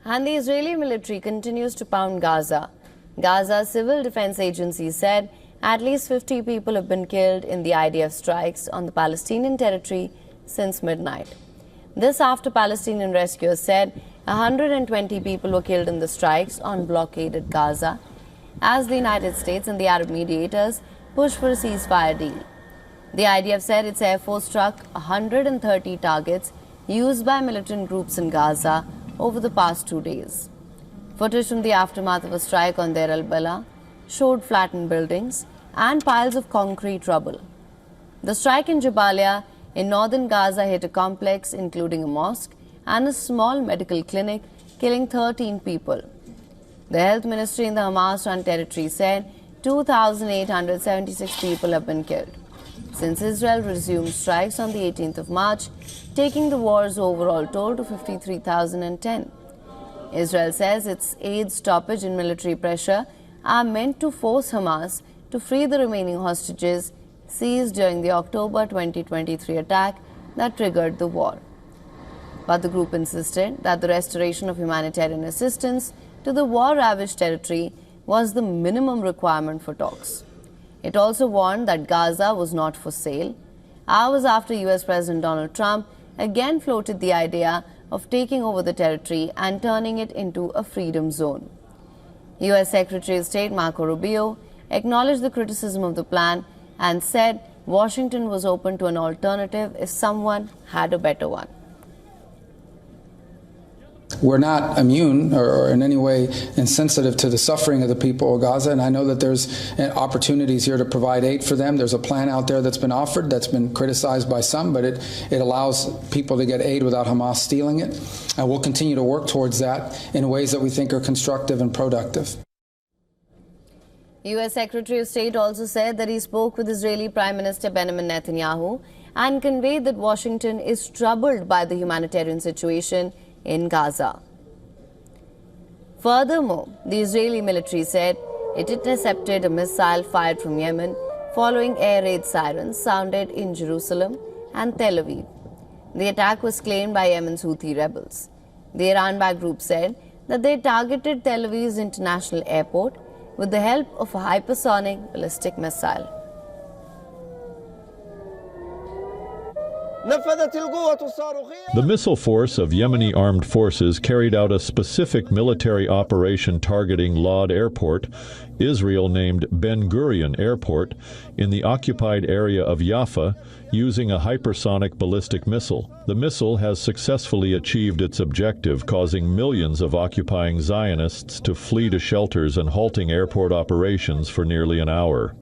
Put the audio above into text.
And the Israeli military continues to pound Gaza. Gaza's civil defense agency said at least 50 people have been killed in the IDF strikes on the Palestinian territory since midnight. This after Palestinian rescuers said 120 people were killed in the strikes on blockaded Gaza as the United States and the Arab mediators push for a ceasefire deal. The IDF said its air force struck 130 targets used by militant groups in Gaza over the past 2 days. Footage from the aftermath of a strike on Deir al-Balah showed flattened buildings and piles of concrete rubble. The strike in Jabalia in northern Gaza hit a complex including a mosque and a small medical clinic, killing 13 people. The health ministry in the Hamas-run territory said 2,876 people have been killed since Israel resumed strikes on the 18th of March, taking the war's overall toll to 53,010. Israel says its aid stoppage and military pressure are meant to force Hamas to free the remaining hostages seized during the October 2023 attack that triggered the war. But the group insisted that the restoration of humanitarian assistance to the war-ravaged territory was the minimum requirement for talks. It also warned that Gaza was not for sale, hours after US President Donald Trump again floated the idea of taking over the territory and turning it into a freedom zone. US Secretary of State Marco Rubio acknowledged the criticism of the plan and said Washington was open to an alternative if someone had a better one. We're not immune or in any way insensitive to the suffering of the people of Gaza, and I know that there's opportunities here to provide aid for them. There's a plan out there that's been offered that's been criticized by some, but it allows people to get aid without Hamas stealing it. And we'll continue to work towards that in ways that we think are constructive and productive. US Secretary of State also said that he spoke with Israeli Prime Minister Benjamin Netanyahu and conveyed that Washington is troubled by the humanitarian situation in Gaza. Furthermore, the Israeli military said it intercepted a missile fired from Yemen following air raid sirens sounded in Jerusalem and Tel Aviv. The attack was claimed by Yemen's Houthi rebels. The Iran-backed group said that they targeted Tel Aviv's international airport with the help of a hypersonic ballistic missile. The missile force of Yemeni armed forces carried out a specific military operation targeting Lod Airport, Israel named Ben Gurion Airport, in the occupied area of Jaffa, using a hypersonic ballistic missile. The missile has successfully achieved its objective, causing millions of occupying Zionists to flee to shelters and halting airport operations for nearly an hour.